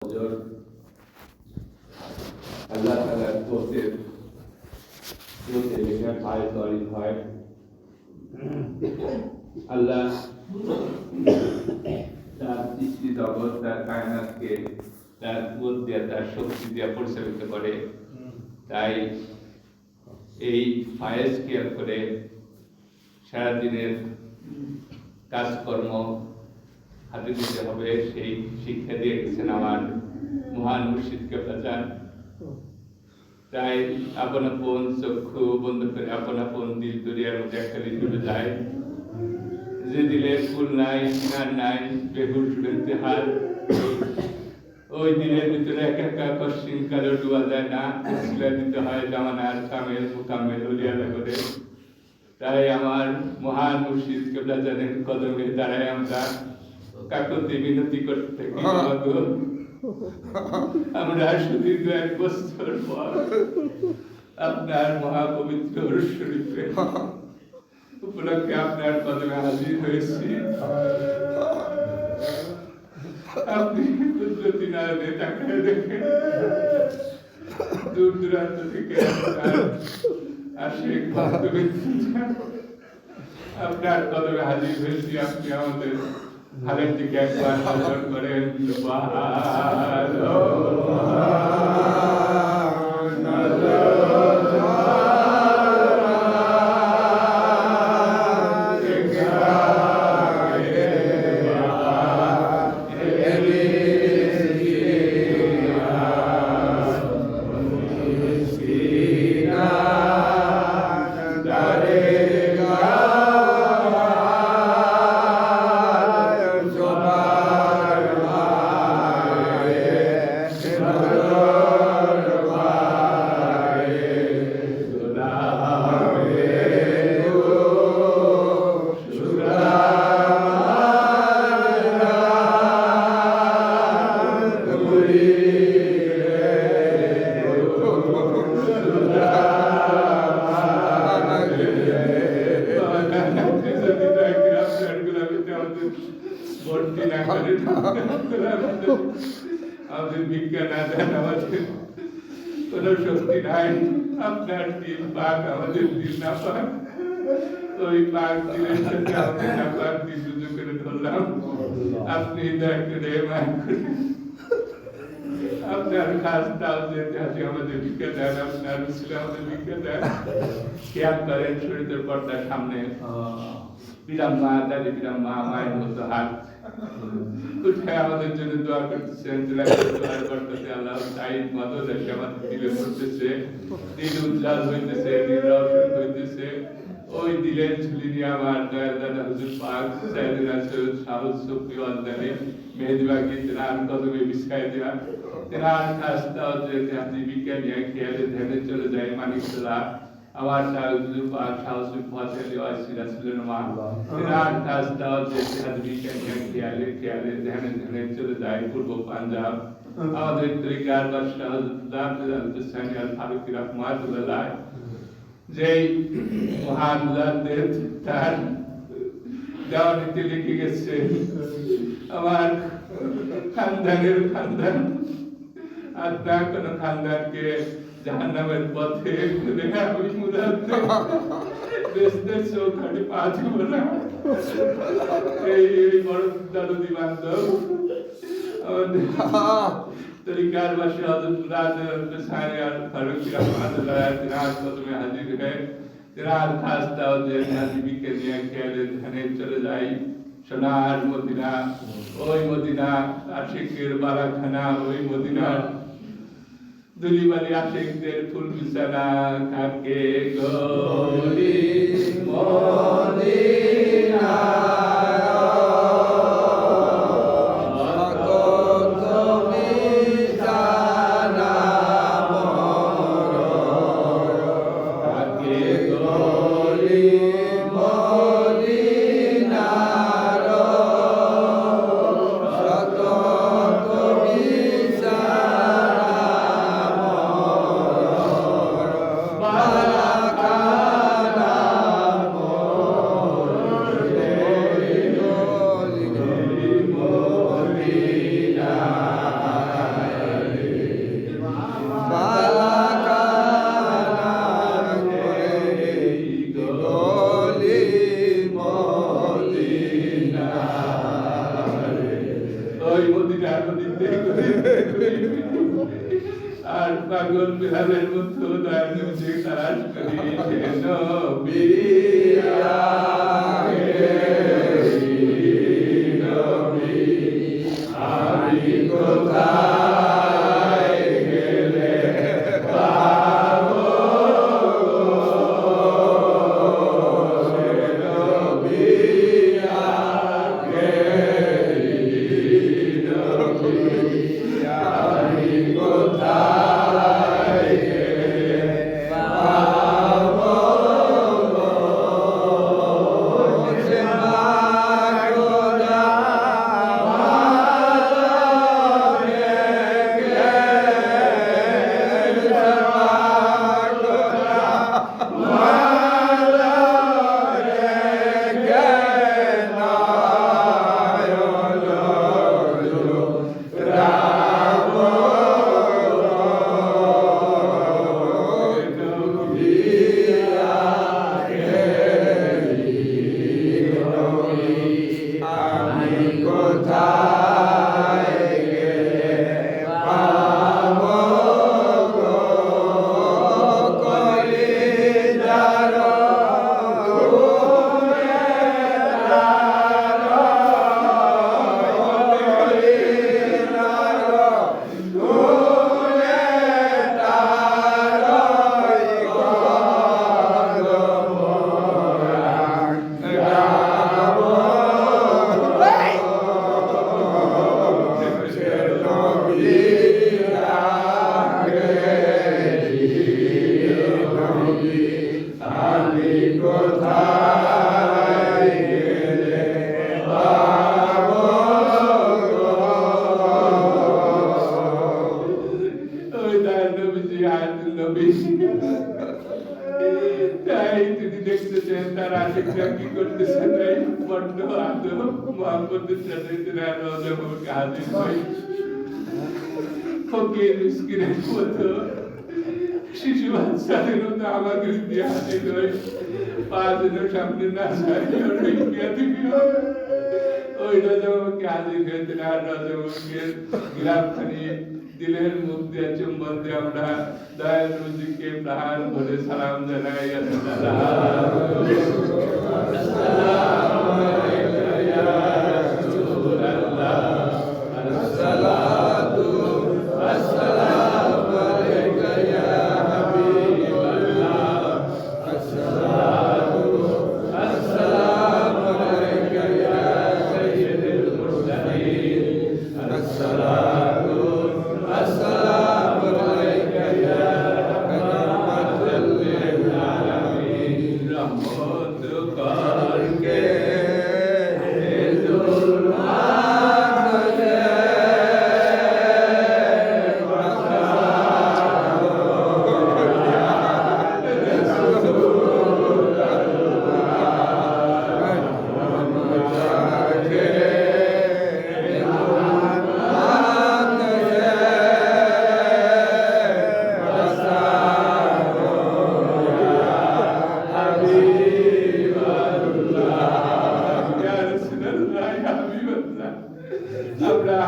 বছর আল্লাহ তাআলার কোর্টের মধ্যে লেখা খায় তৈরি হয়। আল্লাহ তার সৃষ্টি জগৎ, তার কায়নাতকে তার কুদরত দিয়ে, তার শক্তি দিয়ে পরিচালিত করে। তাই এই ফায়েজ কেয়ার করে সারাদিনের কাজকর্ম হাতে দিতে হবে, সেই শিক্ষা দিয়ে গেছেন আমার মহান মুর্শিদ কেবলাজান। তাই আপন আপন চক্ষু বন্ধ করে আপন আপন দিল দরিয়ার মধ্যে একখালি ডুবে যায়। যে দিলে ফুল নাই, কিনার নাই, বেহুশ বেন্তেহার, ওই দিলের ভিতরে এক একা কশিন কালো ডুবা যায় না, উসিলা দিতে হয় জামানার কামেল মুকামেল উলিয়ালা করে। তাই আমার মহান মুর্শিদ কেবলাজানের কদমে দাঁড়ায় আমরা কাকুতি বিনতি করতে থাকি। আমরা সুদীর্ঘ 1 বছর পর আপনার মহাপবিত্র শরীফে উপলক্ষে আপনার কদমে হাজির হয়েছি। আপনি কুদরতি নয়নে তাকিয়ে দেখেন, দূর দূরান্ত থেকে আপনার আশিক ভক্তবৃন্দরা আপনার কদমে হাজির হয়েছি। আপনি আমাদের হালের দিকে একবার নজর করেন। আমাদের ভিক্ষা না দেন, আমাদের কোন শক্তি নাই। আপনার দিল পাক, আমাদের দিল না পাক। ওই পাক দিলের সাথে আমাদের না পাক দিল যুদ্ধ করে ধরলাম। আপনি দয়া করে মায়া করে আপনার কাজ তাও যেতে হাতে আমাদের ভিক্ষা দেন, আপনার উসিলা আমাদের ভিক্ষা দেন। খেয়াল করেন শরীরের পর্দার সামনে বিরাম্মা, দাদি বিরাম্মা মায়ের মতো হাত উঠে আমাদের জন্য দোয়া করতেছেন। দোয়া করতেছে আল্লাহ সাইদ মদদ এসে আমাদের দিলে পড়তেছে, দিল উজ্জ্বল হইতেছে, দিল রওশন হইতেছে। ওই দিলের ঝুলি নিয়ে আমার দয়ার দাদা হুজুর পাক সাইয়েদনা সৈয়দ শাহুল সুফি ওয়ান্দানি মেহেদিবাগি তেনার কদমে বিছায় দেওয়া। তেনার কাজটাও যে আপনি বিজ্ঞান নিয়ে খেয়ালে ধ্যানে চলে যায় মানিকতলা। আমার হুজুর পাক শাহুল ফাতেহ ওয়াসি রাসূলের মা, তেনার কাজটাও যে আপনি বিজ্ঞান নিয়ে খেয়ালে ধ্যানে চলে যায় পূর্ব পাঞ্জাব। আমাদের তরিকার বাদশাহ হুজুর সানি আল ফারুকী রাহমাতুল্লাহ যেই মহান মুজাদ্দিদ তার দেওয়ানিতে লিখে গেছে, আমার খানদানের খানদান আপনার কোন খানদানকে জাহান্নামের পথে ফেলে আমি মুজাদ্দিদ দেশের চৌকাঠে পা দিব না। এই বড় দাদুদি বান্ধব আমাদের তরিকার বাসী হযরত সানি আল ফারুকী রাহমাতুল্লাহ তেনার কদমে হাজির হয়ে তেনার খাসটাও যে হাজিবিকে নিয়ে খেয়ালে ধ্যানে চলে যাই সোনার মদিনা। ওই মদিনা আশিকের বারাখানা, ওই মদিনার দুলিবালি আশিকদের ফুল বিছানা থাকে গলি মদিনা। আর পাগল বিলালের মতো দয়াল নবীকে তালাশ করি নবী আমি কোথায় গেলে পাবো নবী আগে নবী আমি কোথায় গেলে পাবো তাই তিনি দেখতেছেন তার আশিকরা কি করতেছে তাই বড্ড আদব মোহাম্মদের সাথে তিনি রজবকে হাজির হই ফকির মিসকিনের মতো শিশু বাচ্চাদের মতো আমাকে দিয়ে হাজির হই পা যেন সামনে না যায় ওই রজবকে হাজির হয়ে তিনি রজবকে গিলাফখানি দিলের মুখ দিয়ে চুম্বন দিয়ে আমরা দয়াল নবীকে প্রাণ ভরে সালাম জানাই আমরা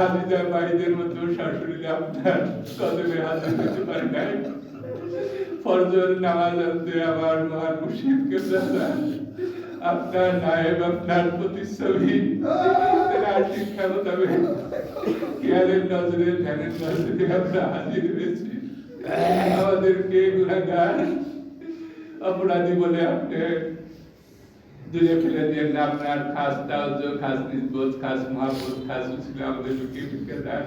হাজিজা ভাইদের মতো শাশুড়িকে আপনার কদমে হাজির হতে পারি নাই ফজর নামাজ আনতে আমার মহান মুর্শিদকে আপনার নায়েব আপনার প্রতিচ্ছবি তার শিক্ষা মোতাবেক খেয়ালের নজরে ধ্যানের নজরে আমরা হাজির হয়েছি আমাদেরকে গুনাহগার অপরাধী বলে আপনি দুনিয়া ফেলে দিয়ে আপনার খাস তাওজো খাস নিসবত খাস মহব্বত খাস উসিল আমাদের লুকিয়ে ভিক্ষা দেন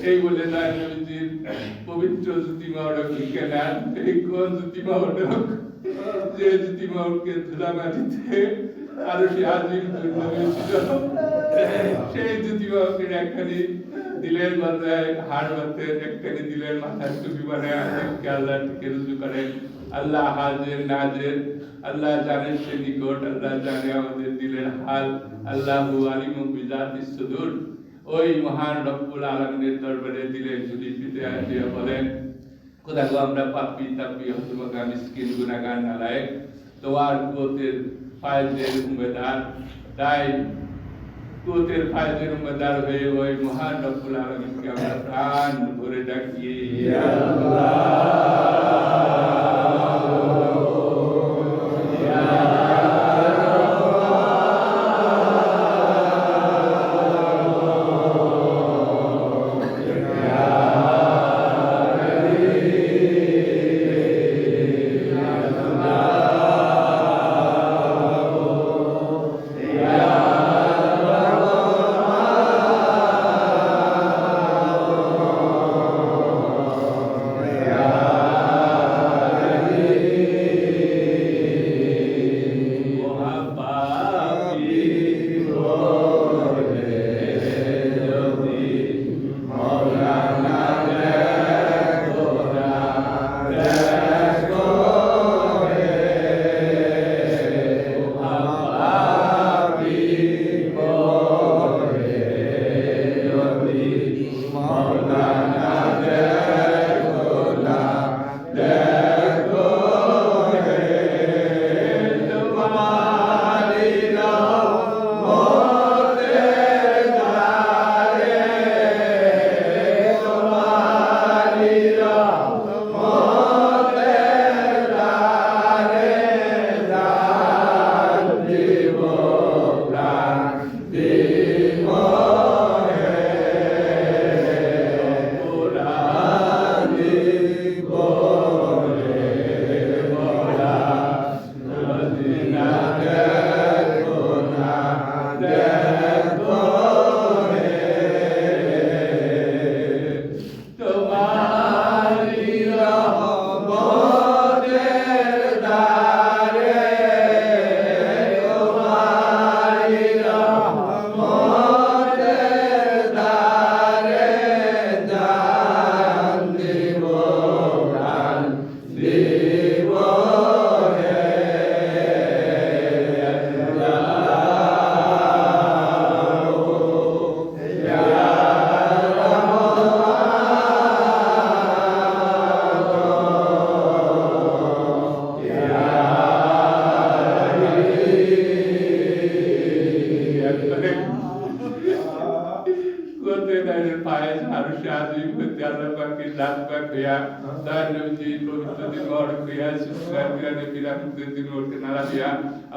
এই বলে দয়াল নবীজির পবিত্র জুতি মাওড়ক ভিক্ষা দেন এই কোন জুতি মাওড়ক যে জুতি মাওড়কে ধুলা মাটিতে আরো সে আজিম জন্য হয়েছিল সেই জুতি মাওড়কের একখানি দিলের মাথায় হাড় বাঁধতেন একখানি দিলের মাথায় টুপি বানায় আজকে আল্লাহ টিকে রুজু করেন আল্লাহ হাজির নাজির আল্লাহ জানেন সে নিকট আল্লাহ জানে আমাদের দিলের হাল আল্লাহু আলিমু বিজাতিস সুদূর ওই মহান রব্বুল আলামিনের দরবারে দিলের ঝুলি পিতে আসিয়া বলেন খোদা গো আমরা পাপী তাপী হতভাগা মিসকিন গুনাহগার নালায়েক তোমার কুদরতের ফায়দের উম্মেদার তাই কুতের ফায়দের মদার হয়ে ওই মহান রব্বুল আলামিনকে আমরা প্রাণ ভরে ডাকি ইয়া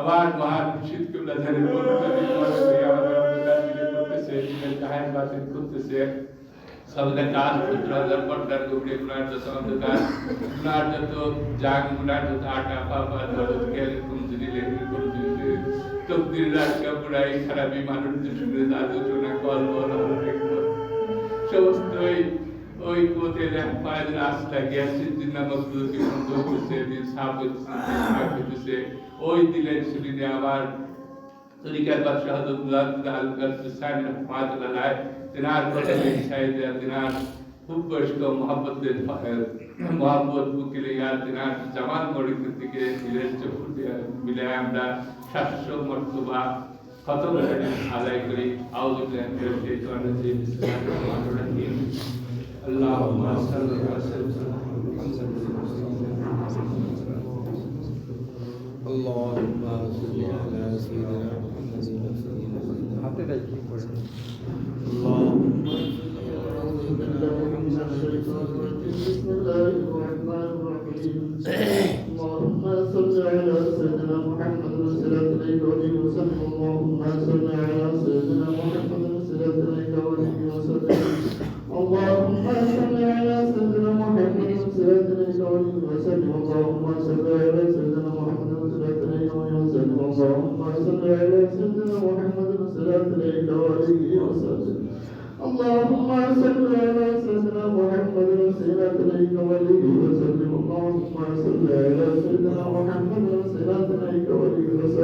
আবার মহান মুর্শিদ কিবলা জানের করতেছে সবটা কাজ ক্ষুদ্র পর্দার গভীরে গুনার যত অন্ধকার গুনার যত জাগ গুনার যত আটা পাপা দরদ গেলে কমজুরি লেগে কমজুরি তকদির রাজকা পুরাই খারাপি মানুষদের শুনে আলোচনা কল বল সমস্ত ওই কোতে পায়ের রাস্তা গিয়েছে নামক দুটি বন্ধ হচ্ছে সাবত হচ্ছে ওই দিলের শরীরে আবার তরিকার বাদশাহ হযরতুল্লাহ তাআলা হুসাইন রাহমাতুল্লাহ তিনার কথা লিখায় দেয়া তিনার খুব বয়স্ক মোহাম্মদ বুকিলে ইয়ার তিনার জামান মরিদ থেকে দিলের চক্ষু মিলে আমরা 700 মর্তবা খতম আদায় করি আউযু বিল্লাহি মিনাশ শাইতানির রাজিম বিসমিল্লাহির রহমানির রহিম আল্লাহুম্মা সাল্লি আলা সাইয়্যিদিনা اللهم صل على سيدنا محمد اللهم أعوذ بالله من الشيطان الرجيم بسم الله الرحمن الرحيم اللهم صل على سيدنا محمد وسلم إليك ولي وسلم اللهم صل على سيدنا محمد وسلم إليك ولي وسلم اللهم صل على سيدنا محمد وسلم إليك ولي وسلم اللهم صل على سيدنا محمد وسلم إليك ولي وسلم اللهم صل على سيدنا محمد وسلم إليك ولي وسلم اللهم صل على سيدنا محمد وسلم إليك ولي وسلم اللهم صل على سيدنا محمد وسلم إليك ولي وسلم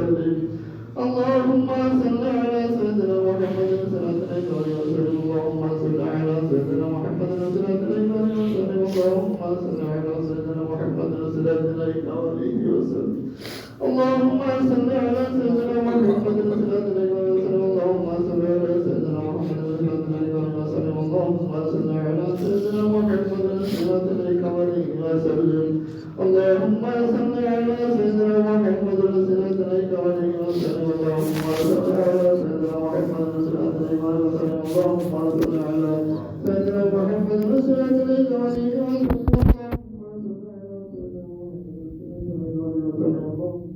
اللهم صل على سيدنا محمد وسلم إليك ولي وسلم اللهم صل على سيدنا محمد وسلم إليك ولي وسلم اللهم صل على سيدنا محمد وسلم إليك ولي وسلم اللهم صل على سيدنا محمد وسلم إليك ولي وسلم اللهم صل على سيدنا محمد وسلم إليك ولي وسلم اللهم صل على سيدنا محمد وسلم إليك ولي وسلم اللهم صل على سيدنا محمد وسلم إليك ولي وسلم اللهم صل على سيدنا محمد محمد وسلم عليه وسلم اللهم صل على سيدنا